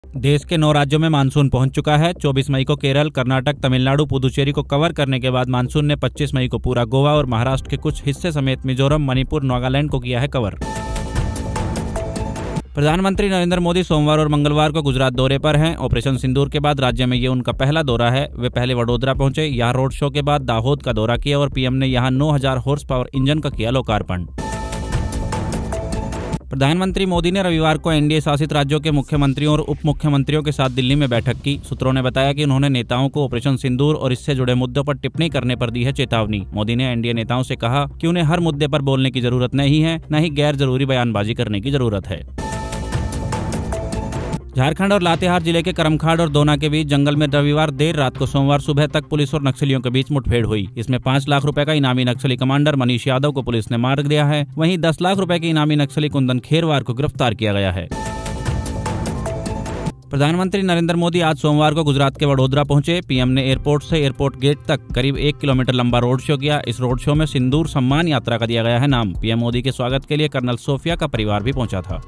देश के 9 राज्यों में मानसून पहुंच चुका है। 24 मई को केरल, कर्नाटक, तमिलनाडु, पुदुचेरी को कवर करने के बाद मानसून ने 25 मई को पूरा गोवा और महाराष्ट्र के कुछ हिस्से समेत मिजोरम, मणिपुर, नागालैंड को किया है कवर। प्रधानमंत्री नरेंद्र मोदी सोमवार और मंगलवार को गुजरात दौरे पर हैं। ऑपरेशन सिंदूर के बाद राज्य में ये उनका पहला दौरा है। वे पहले वडोदरा पहुंचे, यहां रोड शो के बाद दाहोद का दौरा किया और पीएम ने यहां 9000 हॉर्स पावर इंजन का किया लोकार्पण। प्रधानमंत्री मोदी ने रविवार को एनडीए शासित राज्यों के मुख्यमंत्रियों और उप मुख्यमंत्रियों के साथ दिल्ली में बैठक की। सूत्रों ने बताया कि उन्होंने नेताओं को ऑपरेशन सिंदूर और इससे जुड़े मुद्दों पर टिप्पणी करने पर दी है चेतावनी। मोदी ने एनडीए नेताओं से कहा कि उन्हें हर मुद्दे पर बोलने की जरूरत नहीं है, न ही गैर जरूरी बयानबाजी करने की जरूरत है। झारखंड और लातेहार जिले के करमखाड़ और दोना के बीच जंगल में रविवार देर रात को सोमवार सुबह तक पुलिस और नक्सलियों के बीच मुठभेड़ हुई। इसमें 5 लाख रुपए का इनामी नक्सली कमांडर मनीष यादव को पुलिस ने मार दिया है। वहीं 10 लाख रुपए के इनामी नक्सली कुंदन खेरवार को गिरफ्तार किया गया है। प्रधानमंत्री नरेंद्र मोदी आज सोमवार को गुजरात के वडोदरा पहुंचे। पीएम ने एयरपोर्ट से एयरपोर्ट गेट तक करीब 1 किलोमीटर लंबा रोड शो किया। इस रोड शो में सिंदूर सम्मान यात्रा का दिया गया है नाम। पीएम मोदी के स्वागत के लिए कर्नल सोफिया का परिवार भी पहुंचा था।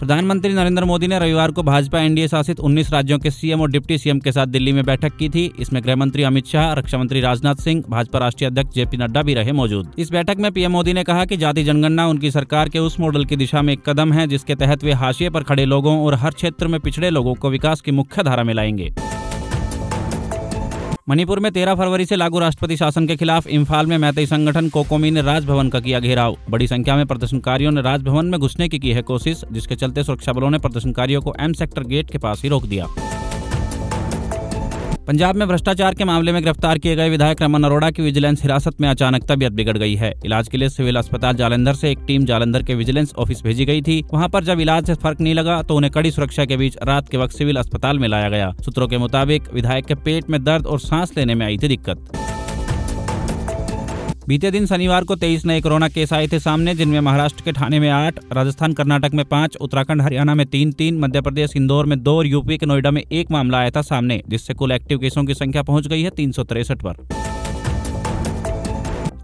प्रधानमंत्री नरेंद्र मोदी ने रविवार को भाजपा एनडीए शासित 19 राज्यों के सीएम और डिप्टी सीएम के साथ दिल्ली में बैठक की थी। इसमें गृह मंत्री अमित शाह, रक्षा मंत्री राजनाथ सिंह, भाजपा राष्ट्रीय अध्यक्ष जेपी नड्डा भी रहे मौजूद। इस बैठक में पीएम मोदी ने कहा कि जाति जनगणना उनकी सरकार के उस मॉडल की दिशा में एक कदम है जिसके तहत वे हाशिए पर खड़े लोगों और हर क्षेत्र में पिछड़े लोगों को विकास की मुख्य धारा में लाएंगे। मणिपुर में 13 फरवरी से लागू राष्ट्रपति शासन के खिलाफ इम्फाल में मैतेई संगठन कोकोमी ने राजभवन का किया घेराव। बड़ी संख्या में प्रदर्शनकारियों ने राजभवन में घुसने की है कोशिश, जिसके चलते सुरक्षा बलों ने प्रदर्शनकारियों को एम सेक्टर गेट के पास ही रोक दिया। पंजाब में भ्रष्टाचार के मामले में गिरफ्तार किए गए विधायक रमन अरोड़ा की विजिलेंस हिरासत में अचानक तबीयत बिगड़ गई है। इलाज के लिए सिविल अस्पताल जालंधर से एक टीम जालंधर के विजिलेंस ऑफिस भेजी गई थी। वहां पर जब इलाज से फर्क नहीं लगा तो उन्हें कड़ी सुरक्षा के बीच रात के वक्त सिविल अस्पताल में लाया गया। सूत्रों के मुताबिक विधायक के पेट में दर्द और सांस लेने में आई थी दिक्कत। बीते दिन शनिवार को 23 नए कोरोना केस आए थे सामने, जिनमें महाराष्ट्र के ठाणे में 8, राजस्थान कर्नाटक में 5, उत्तराखंड हरियाणा में 3, मध्य प्रदेश इंदौर में 2 और यूपी के नोएडा में 1 मामला आया था सामने, जिससे कुल एक्टिव केसों की संख्या पहुंच गई है 363 पर।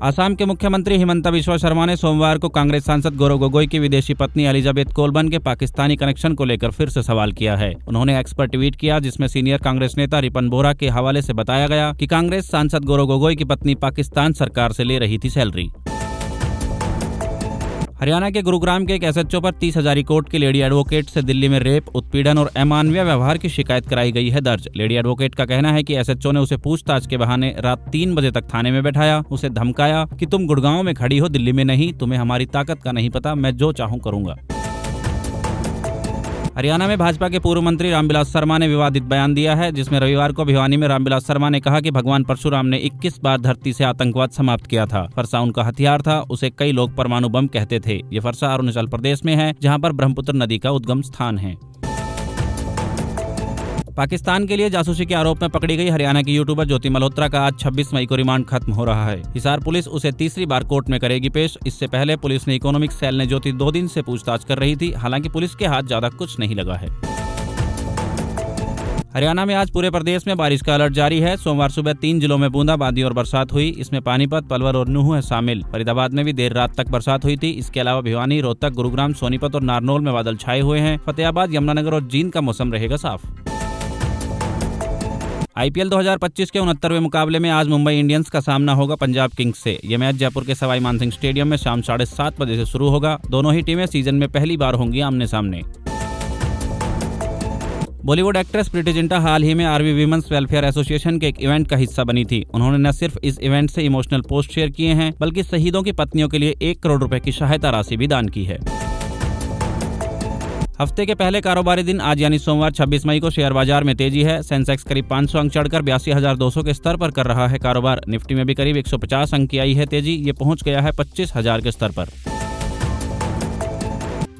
आसाम के मुख्यमंत्री हिमंता बिस्वा शर्मा ने सोमवार को कांग्रेस सांसद गौरव गोगोई की विदेशी पत्नी एलिजाबेथ कोलबन के पाकिस्तानी कनेक्शन को लेकर फिर से सवाल किया है। उन्होंने एक्स पर ट्वीट किया, जिसमें सीनियर कांग्रेस नेता रिपन बोरा के हवाले से बताया गया कि कांग्रेस सांसद गौरव गोगोई की पत्नी पाकिस्तान सरकार से ले रही थी सैलरी। हरियाणा के गुरुग्राम के एक एसएचओ पर 30 हजारीकोट की लेडी एडवोकेट से दिल्ली में रेप, उत्पीड़न और अमानवीय व्यवहार की शिकायत कराई गई है दर्ज। लेडी एडवोकेट का कहना है कि एसएचओ ने उसे पूछताछ के बहाने रात 3 बजे तक थाने में बैठाया, उसे धमकाया कि तुम गुड़गांव में खड़ी हो, दिल्ली में नहीं, तुम्हें हमारी ताकत का नहीं पता, मैं जो चाहूं करूंगा। हरियाणा में भाजपा के पूर्व मंत्री रामविलास शर्मा ने विवादित बयान दिया है, जिसमें रविवार को भिवानी में रामविलास शर्मा ने कहा कि भगवान परशुराम ने 21 बार धरती से आतंकवाद समाप्त किया था। फरसा उनका हथियार था, उसे कई लोग परमाणु बम कहते थे। ये फरसा अरुणाचल प्रदेश में है, जहां पर ब्रह्मपुत्र नदी का उद्गम स्थान है। पाकिस्तान के लिए जासूसी के आरोप में पकड़ी गई हरियाणा की यूट्यूबर ज्योति मल्होत्रा का आज 26 मई को रिमांड खत्म हो रहा है। हिसार पुलिस उसे तीसरी बार कोर्ट में करेगी पेश। इससे पहले पुलिस ने इकोनॉमिक सेल ने ज्योति 2 दिन से पूछताछ कर रही थी। हालांकि पुलिस के हाथ ज्यादा कुछ नहीं लगा है। हरियाणा में आज पूरे प्रदेश में बारिश का अलर्ट जारी है। सोमवार सुबह 3 जिलों में बूंदाबांदी और बरसात हुई। इसमें पानीपत, पलवल और नूंह है शामिल। फरीदाबाद में भी देर रात तक बरसात हुई थी। इसके अलावा भिवानी, रोहतक, गुरुग्राम, सोनीपत और नारनौल में बादल छाए हुए हैं। फतेहाबाद, यमुनानगर और जींद का मौसम रहेगा साफ। आईपीएल 2025 के 69वें मुकाबले में आज मुंबई इंडियंस का सामना होगा पंजाब किंग्स से। यह मैच जयपुर के सवाई मानसिंह स्टेडियम में शाम 7:30 बजे से शुरू होगा। दोनों ही टीमें सीजन में पहली बार होंगी आमने सामने। बॉलीवुड एक्ट्रेस प्रीति जिंटा हाल ही में आरवी वीमेंस वेलफेयर एसोसिएशन के एक इवेंट का हिस्सा बनी थी। उन्होंने न सिर्फ इस इवेंट से इमोशनल पोस्ट शेयर किए हैं, बल्कि शहीदों की पत्नियों के लिए 1 करोड़ रुपए की सहायता राशि भी दान की है। हफ्ते के पहले कारोबारी दिन आज यानी सोमवार 26 मई को शेयर बाजार में तेजी है। सेंसेक्स करीब 500 अंक चढ़कर 82,200 के स्तर पर कर रहा है कारोबार। निफ्टी में भी करीब 150 अंक की आई है तेजी। ये पहुंच गया है 25,000 के स्तर पर।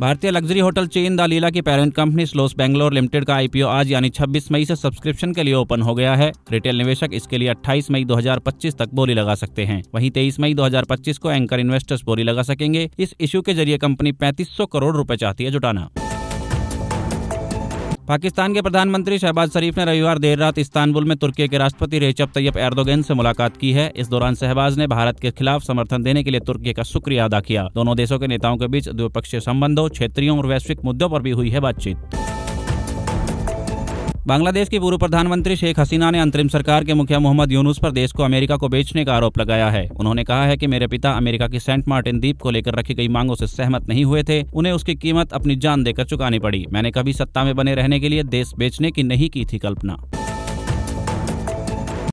भारतीय लग्जरी होटल चेन द लीला की पेरेंट कंपनी स्लोस बेंगलोर लिमिटेड का आईपीओ आज यानी 26 मई से सब्सक्रिप्शन के लिए ओपन हो गया है। रिटेल निवेशक इसके लिए 28 मई 2025 तक बोली लगा सकते हैं। वहीं 23 मई 2025 को एंकर इन्वेस्टर्स बोली लगा सकेंगे। इस इश्यू के जरिए कंपनी 3500 करोड़ रुपए चाहती है जुटाना। पाकिस्तान के प्रधानमंत्री शहबाज शरीफ ने रविवार देर रात इस्तांबुल में तुर्की के राष्ट्रपति रेचप तैयप एर्दोगन से मुलाकात की है। इस दौरान शहबाज ने भारत के खिलाफ समर्थन देने के लिए तुर्की का शुक्रिया अदा किया। दोनों देशों के नेताओं के बीच द्विपक्षीय संबंधों, क्षेत्रीय और वैश्विक मुद्दों पर भी हुई है बातचीत। बांग्लादेश की पूर्व प्रधानमंत्री शेख हसीना ने अंतरिम सरकार के मुखिया मोहम्मद यूनुस पर देश को अमेरिका को बेचने का आरोप लगाया है। उन्होंने कहा है कि मेरे पिता अमेरिका की सेंट मार्टिन द्वीप को लेकर रखी गई मांगों से सहमत नहीं हुए थे। उन्हें उसकी कीमत अपनी जान देकर चुकानी पड़ी। मैंने कभी सत्ता में बने रहने के लिए देश बेचने की नहीं की थी कल्पना।